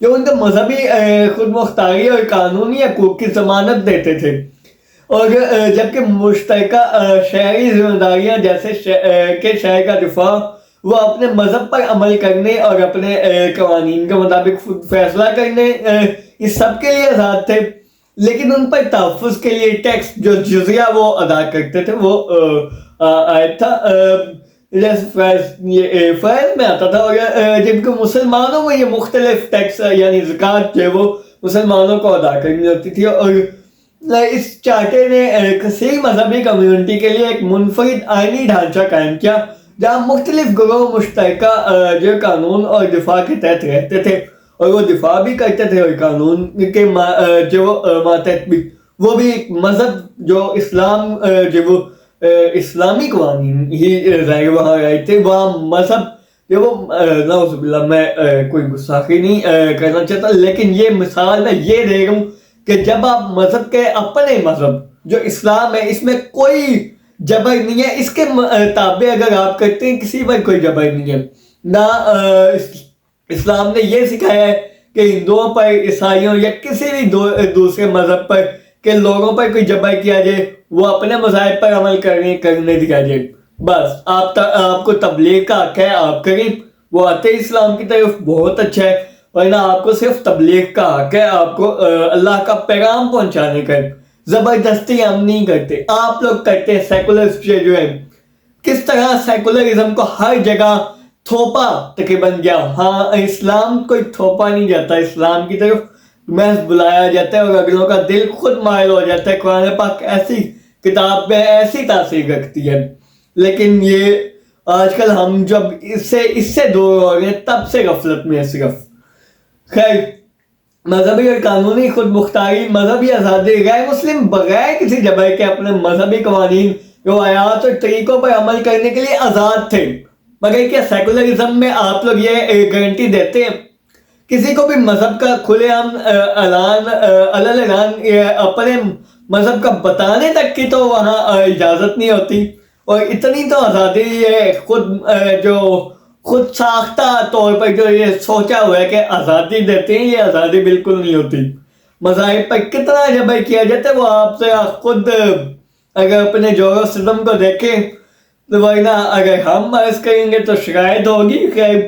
جو ان کو مذہبی خود مختاری اور قانونی حقوق کی ضمانت دیتے تھے، اور جبکہ مشترکہ شہری ذمہ داریاں جیسے کہ شہر کا دفاع، وہ اپنے مذہب پر عمل کرنے اور اپنے قوانین کے مطابق فیصلہ کرنے، اس سب کے لیے آزاد تھے، لیکن ان پر تحفظ کے لیے ٹیکس جو جزیہ وہ ادا کرتے تھے وہ عائد تھا، فیض میں آتا تھا، اور جبکہ مسلمانوں میں یہ مختلف ٹیکس یعنی زکوٰۃ جو ہے وہ مسلمانوں کو ادا کرنی ہوتی تھی، اور اس چارٹر نے کثیر مذہبی کمیونٹی کے لیے ایک منفرد آئینی ڈھانچہ قائم کیا، جہاں مختلف گروہ مشترکہ جو قانون اور دفاع کے تحت رہتے تھے، اور وہ دفاع بھی کرتے تھے، اور قانون کے جو ماتحت بھی، وہ بھی مذہب جو اسلام جو وہ اسلامی قوانین ہی ظاہر وہاں رہے تھے، وہاں مذہب جو وہ نعوذ باللہ، میں کوئی گستاخی نہیں کرنا چاہتا، لیکن یہ مثال میں یہ دے رہا ہوں کہ جب آپ مذہب کے اپنے مذہب جو اسلام ہے، اس میں کوئی جبر نہیں ہے، اس کے تابع اگر آپ کرتے ہیں کسی پر کوئی جبر نہیں ہے، نہ اسلام نے یہ سکھایا ہے کہ ہندوؤں پر، عیسائیوں یا کسی بھی دوسرے مذہب پر کہ لوگوں پر کوئی جبر کیا جائے، وہ اپنے مذاہب پر عمل کرنے دیا جائے، بس آپ کو تبلیغ کا حق ہے، آپ کریں، وہ آتے اسلام کی طرف بہت اچھا ہے، ورنہ آپ کو صرف تبلیغ کا حق ہے، آپ کو اللہ کا پیغام پہنچانے کا ہے، زبردستی ہم نہیں کرتے، آپ لوگ کرتے ہیں، سیکولرسٹ جو ہے، کس طرح سیکولرزم کو ہر جگہ تھوپا تقریباً گیا، ہاں اسلام کوئی تھوپا نہیں جاتا، اسلام کی طرف محض بلایا جاتا ہے، اور اگلوں کا دل خود مائل ہو جاتا ہے، قرآن پاک ایسی کتاب میں ایسی تاثیر رکھتی ہے، لیکن یہ آج کل ہم جب اس سے دور ہو رہے ہیں، تب سے غفلت میں ہے صرف۔ خیر، مذہبی اور قانونی خود مختاری، مذہبی آزادی، غیر مسلم بغیر کسی جبر کے اپنے مذہبی قوانین، روایات اور طریقوں پر عمل کرنے کے لیے آزاد تھے، مگر کیا سیکولرزم میں آپ لوگ یہ گارنٹی دیتے ہیں؟ کسی کو بھی مذہب کا کھلے عام اعلان اپنے مذہب کا بتانے تک کی تو وہاں اجازت نہیں ہوتی، اور اتنی تو آزادی ہے خود ساختہ طور پر جو یہ سوچا ہوا ہے کہ آزادی دیتے ہیں، یہ آزادی بالکل نہیں ہوتی، مذاہب پر کتنا جبر کیا جاتا ہے، وہ آپ سے خود اگر اپنے جور و ستم کو دیکھیں، ورنہ اگر ہم عرض کریں گے تو شکایت ہوگی۔ خیر،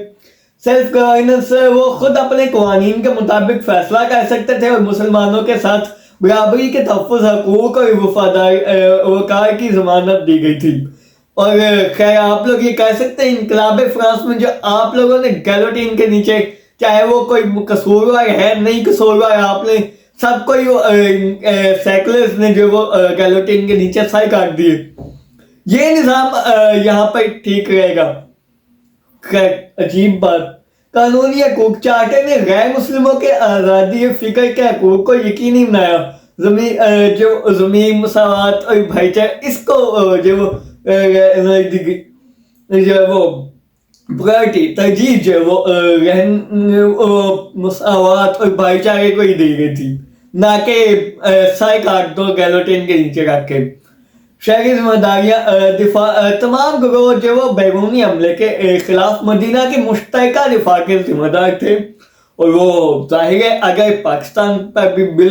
سیلف گورننس، وہ خود اپنے قوانین کے مطابق فیصلہ کر سکتے تھے، اور مسلمانوں کے ساتھ برابری کے تحفظ، حقوق اور وقار کی ضمانت دی گئی تھی، اور خیر آپ لوگ یہ کہہ سکتے ہیں انقلاب فرانس میں جو آپ لوگوں نے گیلوٹین کے نیچے، چاہے وہ کوئی قصوروار ہے نہیں قصوروار، آپ نے سب کوئی سیکولرز نے جو وہ گیلوٹین کے نیچے سر کاٹ دیے، یہ نظام یہاں پر ٹھیک رہے گا؟ خیر، عجیب بات، قانونی حقوق چارٹر نے غیر مسلموں کے آزادی فکر کے حقوق کو یقینی بنایا، زمین مساوات اور بھائی چارہ، اس کو جو وہ پرائرٹی ترجیح جو وہ مساوات اور بھائی چارے کو ہی دی گئی تھی، نہ کہ سر کاٹ دو گیلوٹین کے نیچے رکھ کے۔ شہری ذمہ داریاں، دفاع، تمام گروہ جو وہ بیرونی حملے کے خلاف مدینہ کی مشترکہ دفاع کے ذمہ دار تھے، اور وہ ظاہر ہے اگر پاکستان پر بھی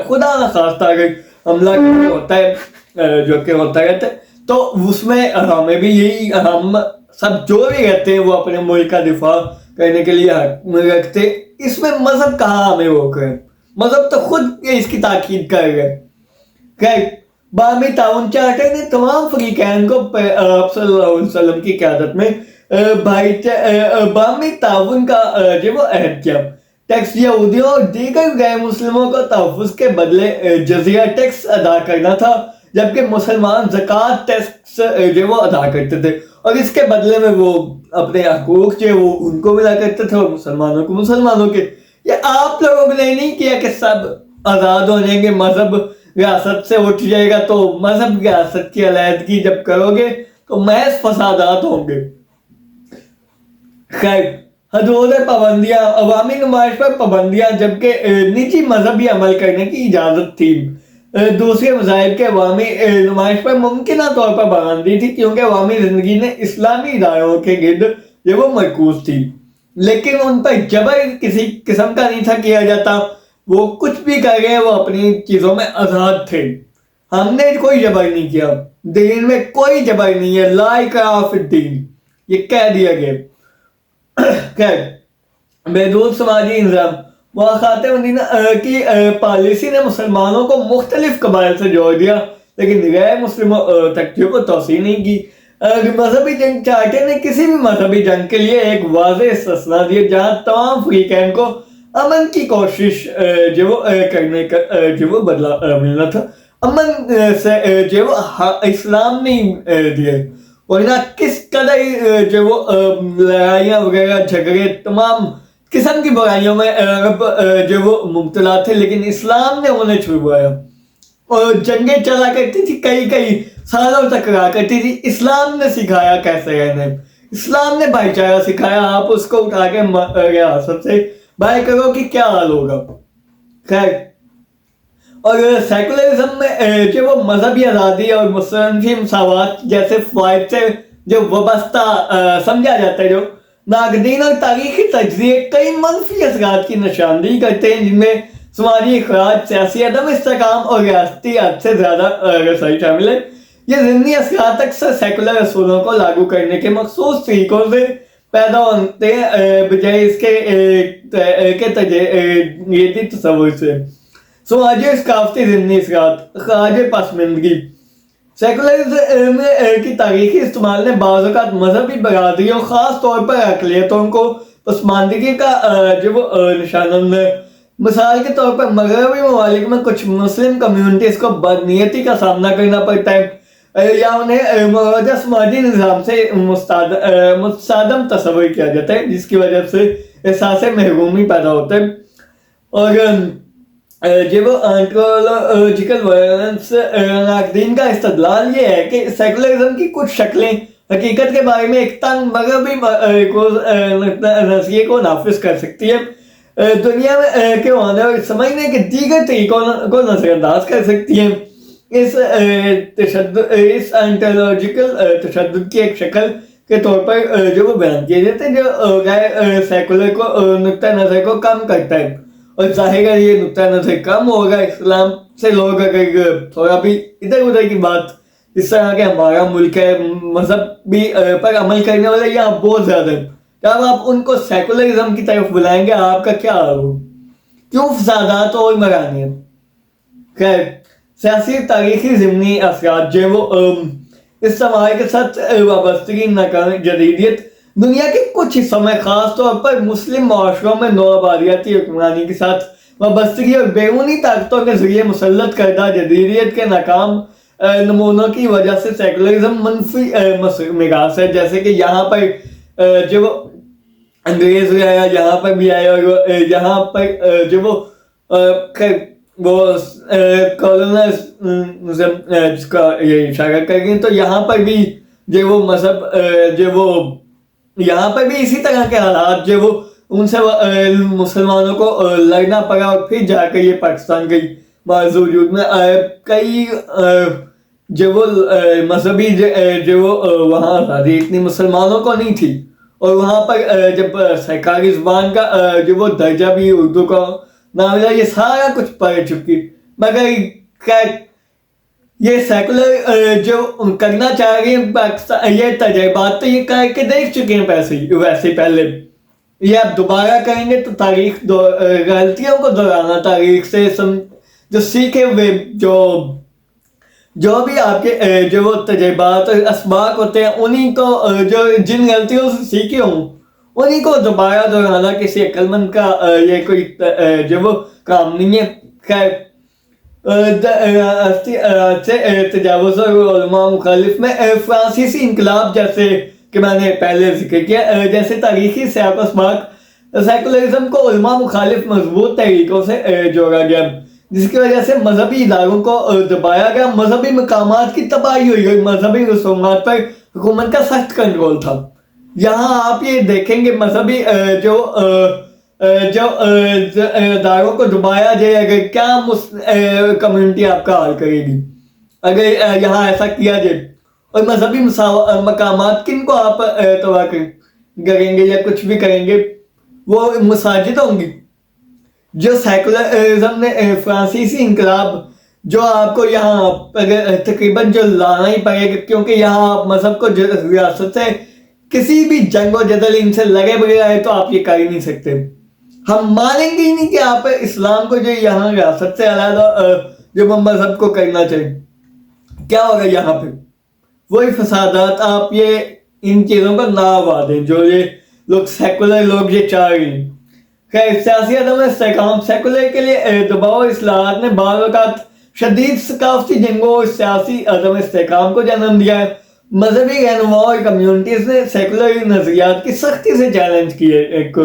خدا نخواستہ اگر حملہ ہوتا ہے جو کہ ہوتا رہتا ہے، تو اس میں ہمیں بھی یہی، ہم سب جو بھی رہتے ہیں وہ اپنے ملک کا دفاع کرنے کے لیے رکھتے، اس میں مذہب کہاں ہمیں روک رہے؟ مذہب تو خود اس کی تاکید کر رہے۔ خیر، باہمی تعاون چارٹر نے تمام فریقین کو آپ صلی اللہ علیہ وسلم کی قیادت میں باہمی تعاون کا جو وہ عہد کیا، ٹیکس یہودیوں اور دیگر غیر مسلموں کو تحفظ کے بدلے جزیہ ٹیکس ادا کرنا تھا، جبکہ مسلمان زکوٰۃ ٹیکس جو وہ ادا کرتے تھے، اور اس کے بدلے میں وہ اپنے حقوق جو وہ ان کو ملا کرتے تھے، اور مسلمانوں کو مسلمانوں کے۔ یہ آپ لوگوں نے نہیں کیا کہ سب آزاد ہو جائیں گے، مذہب ریاست سے اٹھ جائے گا، تو مذہب ریاست کی علیحدگی جب کرو گے تو محض فسادات ہوں گے۔ خیر، حدود پابندیاں، عوامی نمائش پر پابندیاں، جبکہ نجی مذہبی عمل کرنے کی اجازت تھی، دوسرے مذاہب کے عوامی نمائش پر ممکنہ طور پر پابندی تھی، کیونکہ عوامی زندگی نے اسلامی اداروں کے گرد یہ وہ مرکوز تھی۔ لیکن ان پر جبر کسی قسم کا نہیں تھا کیا جاتا. وہ کچھ بھی کر گئے, وہ اپنی چیزوں میں آزاد تھے. ہم نے کوئی جبر نہیں کیا, دین میں کوئی جبر نہیں ہے, لا اکراہ فی الدین, یہ کہہ دیا گیا. خیر, محدود سماجی نظام. مواخات مدینہ کی پالیسی نے مسلمانوں کو مختلف قبائل سے جوڑ دیا, لیکن غیر مسلموں تک کو توسیع نہیں کی. مذہبی جنگ چارٹر نے کسی بھی مذہبی جنگ کے لیے ایک واضح استثنا دیا جہاں تمام فریقین کو امن کی کوشش جو وہ کرنے کا جو وہ بدلہ ملنا تھا. امن سے جو وہ اسلام نہیں دیے, ورنہ کس قدر جو وہ لڑائیاں وغیرہ جھگڑے تمام قسم کی برائیوں میں عرب جو وہ مبتلا تھے, لیکن اسلام نے انہیں چھڑوایا. اور جنگیں چلا کرتی تھی, کئی سالوں تک رہا کرتی تھی. اسلام نے سکھایا کیسے رہنا, اسلام نے بھائی چارہ سکھایا. آپ اس کو اٹھا کے ریاست سے باہر کرو کہ کیا حال ہوگا. خیر, اور سیکولرزم میں جو وہ مذہبی آزادی اور مسلم مساوات جیسے فوائد سے جو وابستہ سمجھا جاتا ہے, جو ناقدین اور تاریخی تجزیے کئی منفی اثرات کی نشاندہی کرتے ہیں, جن میں سماجی اخراج, سیاسی عدم استحکام اور ریاستی حد سے زیادہ رسائی شامل ہے. یہ ضمنی اثرات اکثر سیکولر اصولوں کو لاگو کرنے کے مخصوص طریقوں سے پیدا ہوتے ہیں بجائے اس کے تجرباتی تصور سے. سماجی ثقافتی ضمنی اثرات. خراج پسماندگی. سیکولرزم کی تاریخی استعمال نے بعض اوقات مذہبی برادریوں, خاص طور پر اقلیتوں کو پسماندگی کا جو وہ نشانہ ہے. مثال کے طور پر مغربی ممالک میں کچھ مسلم کمیونٹیز کو بدنیتی کا سامنا کرنا پڑتا ہے یا انہیں موجودہ سماجی نظام سے متصادم تصور کیا جاتا ہے, جس کی وجہ سے احساس محرومی پیدا ہوتا ہے. اور جو وہ آنٹولوجیکل وائلنس, ناقدین کا استدلال یہ ہے کہ سیکولرزم کی کچھ شکلیں حقیقت کے بارے میں ایک تنگ مغربی نظریے کو نافذ کر سکتی ہے, دنیا میں کے ہونے اور سمجھنے کے دیگر طریقوں کو نظر انداز کر سکتی ہیں. اس آنٹولوجیکل تشدد کی ایک شکل کے طور پر جو وہ بیان کیے جاتے ہیں, جو غیر سیکولر کو نقطہ نظر کو کم کرتا ہے. اور ظاہر ہے یہ نقطہ نظر کم ہوگا اسلام سے لوگ اگر تھوڑا بھی ادھر ادھر کی بات, اس طرح کہ ہمارا ملک ہے, مذہب بھی پر عمل کرنے والے یہاں بہت زیادہ ہیں, جب آپ ان کو سیکولرزم کی طرف بلائیں گے آپ کا کیا حال ہو, کیوں فسادات اور مرانی ہیں. خیر, سیاسی تاریخی ضمنی اثرات جو وہ اس سماج کے ساتھ وابستگی ناکام جدیدیت. دنیا کے کچھ حصوں میں خاص طور پر مسلم معاشروں میں نوآبادیاتی حکمرانی کے ساتھ وابستگی اور بیرونی طاقتوں کے ذریعے مسلط کردہ جدیدیت کے ناکام نمونوں کی وجہ سے سیکولرزم منفی میراث ہے. جیسے کہ یہاں پر جو وہ انگریز بھی آیا, یہاں پر بھی آیا, اور یہاں پر جو وہ کالونائزم جس کا یہ اشارہ کر گئے, تو یہاں پر بھی جو وہ مذہب جو وہ یہاں پر بھی اسی طرح کے حالات جو وہ ان سے مسلمانوں کو لڑنا پڑا, اور پھر جا کر یہ پاکستان گئی. بعض وجود میں کئی جو وہ مذہبی جو وہ وہاں آزادی اتنی مسلمانوں کو نہیں تھی, اور وہاں پر جب سرکاری زبان کا جو وہ درجہ بھی اردو کا نہ ملا, یہ سارا کچھ پڑھ چکی. مگر یہ سیکولر جو کرنا چاہ رہی ہیں پاکستان, یہ تجربات تو یہ کر کے دیکھ چکے ہیں ویسے پہلے, یہ آپ دوبارہ کریں گے تو تاریخ غلطیوں کو دہرانا, تاریخ سے جو سیکھے ہوئے جو بھی آپ کے جو وہ تجربات اور اسباق ہوتے ہیں, انہیں کو جو جن غلطیوں سے سیکھے ہوں انہیں کو دوبارہ دہرانا کسی عقل مند کا یہ کوئی جو وہ کام نہیں ہے. خیر, تجاوز اور علماء مخالف میں فرانسیسی انقلاب جیسے کہ میں نے پہلے ذکر کیا, جیسے تاریخی سیاق و اسباق سیکولرزم کو علماء مخالف مضبوط طریقوں سے جوڑا گیا, جس کی وجہ سے مذہبی اداروں کو دبایا گیا, مذہبی مقامات کی تباہی ہوئی اور مذہبی رسومات پر حکومت کا سخت کنٹرول تھا. یہاں آپ یہ دیکھیں گے مذہبی جو اداروں کو دبایا جائے, اگر کیا کمیونٹی آپ کا حال کرے گی اگر یہاں ایسا کیا جائے, اور مذہبی مقامات کن کو آپ تباہ کریں گے یا کچھ بھی کریں گے. وہ مساجد ہوں گی. جو سیکولرزم نے فرانسیسی انقلاب جو آپ کو یہاں تقریباً جو لانا ہی پڑے گا, کیونکہ یہاں آپ مذہب کو ریاست سے کسی بھی جنگ و جدل ان سے لگے بغیر تو آپ یہ کر ہی نہیں سکتے. ہم مانیں گے ہی نہیں کہ آپ اسلام کو جو یہاں ریاست سے علیحدہ جو مذہب کو کرنا چاہیے. کیا ہوگا یہاں پہ وہی فسادات. آپ یہ ان چیزوں کو نہ آوا دیں جو یہ لوگ سیکولر لوگ یہ چاہ رہے ہیں. خیر, سیاسی عدم استحکام سیکولر کے لیے دباؤ اصلاحات نے بعض اوقات شدید ثقافتی جنگوں اور سیاسی عدم استحکام کو جنم دیا ہے. مذہبی رہنما اور کمیونٹیز نے سیکولر نظریات کی سختی سے چیلنج کیے. ایک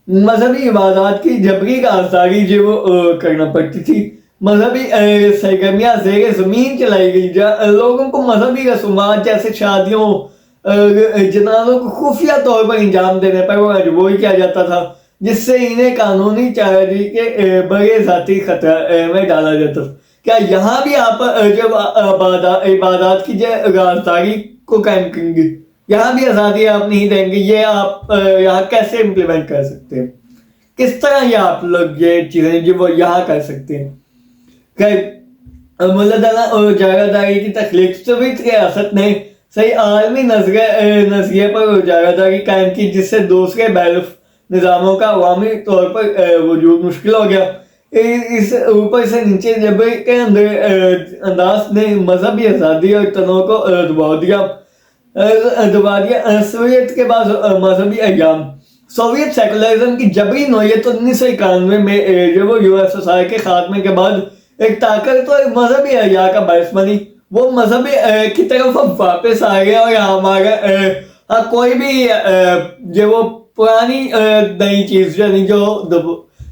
مذہبی عبادات کی جبری آزادی جو وہ کرنا پڑتی تھی. مذہبی سرگرمیاں زیر زمین چلائی گئی جہاں لوگوں کو مذہبی رسومات جیسے شادیوں جنازوں کو خفیہ طور پر انجام دینے پر وہ مجبور کیا جاتا تھا, جس سے انہیں قانونی چارجی کے بڑے ذاتی خطرہ میں ڈالا جاتا تھا. کیا یہاں بھی آپ جب عبادات کی رازداری کو قائم کریں گے, یہاں بھی آزادی آپ نہیں دیں گے؟ یہ آپ یہاں کیسے امپلیمنٹ کر سکتے ہیں؟ کس طرح یہ آپ لوگ یہ چیزیں جو وہ یہاں کر سکتے ہیں؟ ملادانہ اور جاگیرداری کی تخلیق سوویت ریاست نے صحیح عالمی نظریے پر جاگیرداری قائم کی, جس سے دوسرے بیلف نظاموں کا عوامی طور پر وجود مشکل ہو گیا. اس اوپر سے نیچے جبر کے انداز نے مذہبی آزادی اور تنوع کو دبا دیا. سوویت کے بعد مذہبی ایام سوویت سیکولرزم کی جبری نوعیت 1991 میں جو وہ USSR کے خاتمے کے بعد ایک طاقتور مذہبی احیا کا باعث بنی. وہ مذہبی کی طرف واپس آ گیا اور ہمارا کوئی بھی جو وہ پرانی نئی چیز یعنی جو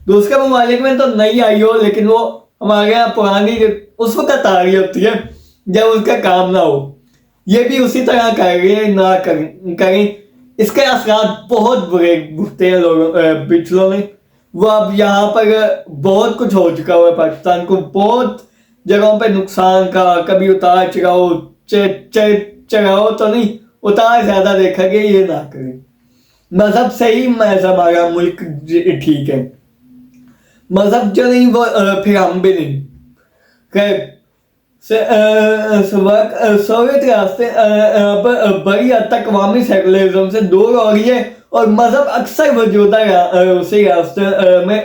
دوسرے ممالک میں تو نئی آئی ہو لیکن وہ ہمارے یہاں پرانی اس وقت آ رہی ہوتی ہے جب اس کا کام نہ ہو. یہ بھی اسی طرح کر رہی ہے, نہ کریں. اس کے اثرات بہت برے بھگتے ہیں لوگوں پچھلوں نے. وہ اب یہاں پر بہت کچھ ہو چکا ہوا ہے. پاکستان کو بہت جگہوں پہ نقصان کا, کبھی اتار چڑھاؤ تو نہیں, اتار زیادہ دیکھا گیا. یہ نہ کریں. مذہب سے ہی ہمارا ملک ٹھیک ہے, مذہب جو نہیں وہ پھر ہم بھی نہیں. خیر, سوویت ریاستیں بڑی حد تک عوامی سیکولرزم سے دور ہو رہی ہے اور مذہب اکثر موجودہ اسی ریاستوں میں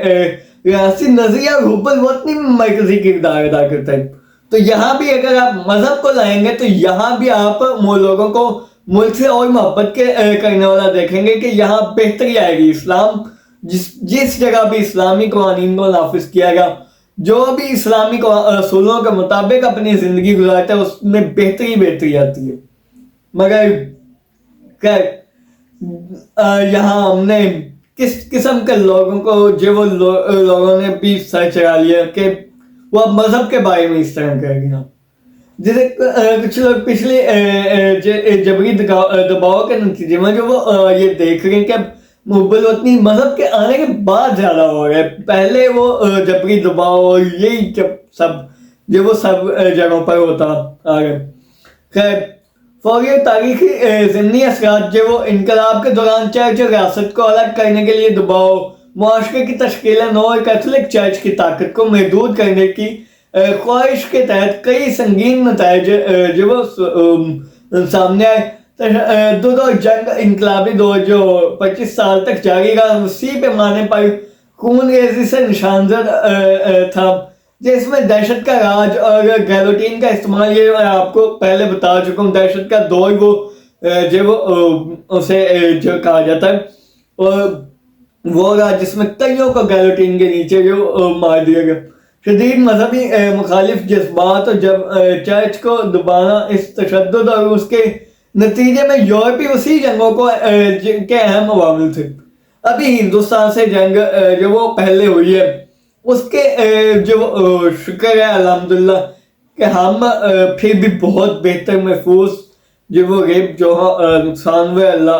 ریاستی نظریہ اور حب الوطنی میں مرکزی کردار ادا کرتا ہے. تو یہاں بھی اگر آپ مذہب کو لائیں گے تو یہاں بھی آپ لوگوں کو ملک سے اور محبت کے کرنے والا دیکھیں گے کہ یہاں بہتری آئے گی. اسلام جس جگہ بھی اسلامی قوانین کو نافذ کیا گیا, جو بھی اسلامی اصولوں کے مطابق اپنی زندگی گزارتا ہے اس میں بہتری آتی ہے. مگر یہاں ہم نے کس قسم کے لوگوں کو جو وہ لوگوں نے بھی سر چڑھا لیا کہ وہ اب مذہب کے بارے میں اس طرح کر گیا, جیسے کچھ لوگ پچھلے جبری دباؤ کے نتیجے میں جو وہ یہ دیکھ رہے ہیں کہ حب الوطنی مذہب کے آنے کے بعد زیادہ ہو رہا ہے. پہلے وہ جبری دباؤ یہی سب جو وہ سب جگہوں پر ہوتا آ رہا ہے. خیر, فوری تاریخی ضمنی اثرات جو وہ انقلاب کے دوران چرچ ریاست کو الگ کرنے کے لیے دباؤ, معاشرے کی تشکیل نو اور کیتھولک چرچ کی طاقت کو محدود کرنے کی خواہش کے تحت کئی سنگین نتائج جو وہ سامنے آئے. تشدد اور جنگ انقلابی دور جو 25 سال تک جاری رہا وسیع پیمانے پر خون ریزی سے نشانزد تھا, جس میں دہشت کا راج اور گیلوٹین کا استعمال. یہ میں آپ کو پہلے بتا چکا ہوں, دہشت کا دور وہ جو وہ اسے جو کہا جاتا ہے, اور وہ راج جس میں کئیوں کو گیلوٹین کے نیچے جو مار دیا گیا. شدید مذہبی مخالف جذبات اور جب چرچ کو دبانا اس تشدد اور اس کے نتیجے میں یورپی وسیع جنگوں کو کے اہم عوامل تھے. ابھی ہندوستان سے جنگ جو وہ پہلے ہوئی ہے اس کے جو شکر ہے الحمدللہ کہ ہم پھر بھی بہت بہتر محفوظ جو وہ ریپ جو نقصان ہوئے اللہ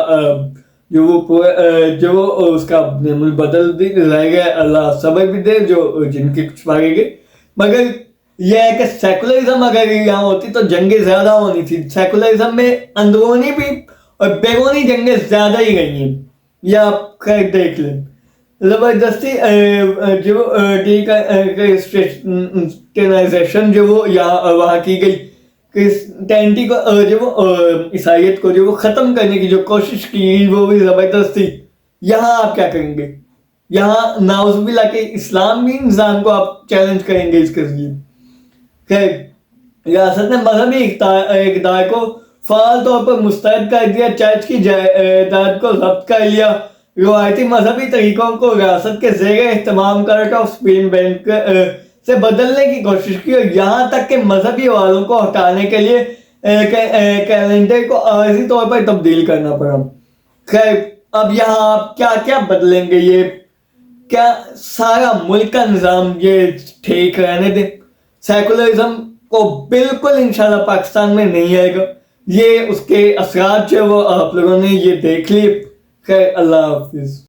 جو وہ پورے جو وہ اس کا ملک بدل رہ گئے, اللہ صبر بھی دے جو جن کی کچھ مارے گئے. مگر یہ ہے کہ سیکولرزم اگر یہاں ہوتی تو جنگیں زیادہ ہونی تھی. سیکولرزم میں اندرونی بھی اور بیرونی جنگیں زیادہ ہی گئی ہیں. یہ آپ خیر دیکھ لیں. زبردستی جو کرسچنائزیشن جو وہ یہاں وہاں کی گئی, کرسچینٹی کو جو وہ عیسائیت کو جو وہ ختم کرنے کی جو کوشش کی وہ بھی زبردستی. یہاں آپ کیا کریں گے؟ یہاں نعوذ باللہ کہ اسلامی نظام کو آپ چیلنج کریں گے اس کے ذریعے. خیر, ریاست نے مذہبی اقدار کو فعال طور پر مسترد کر دیا, چرچ کی جائیداد کو ضبط کر لیا, روایتی مذہبی طریقوں کو ریاست کے زیر اہتمام کورٹ آف سپریم بینچ سے بدلنے کی کوشش کی, اور یہاں تک کہ مذہبی والوں کو ہٹانے کے لیے کیلنڈر کو عارضی طور پر تبدیل کرنا پڑا. خیر, اب یہاں آپ کیا کیا بدلیں گے؟ یہ کیا سارا ملک کا نظام یہ ٹھیک رہنے دیں؟ سیکولرزم کو بالکل انشاءاللہ پاکستان میں نہیں آئے گا. یہ اس کے اثرات جو وہ آپ لوگوں نے یہ دیکھ لیے. خیر, اللہ حافظ.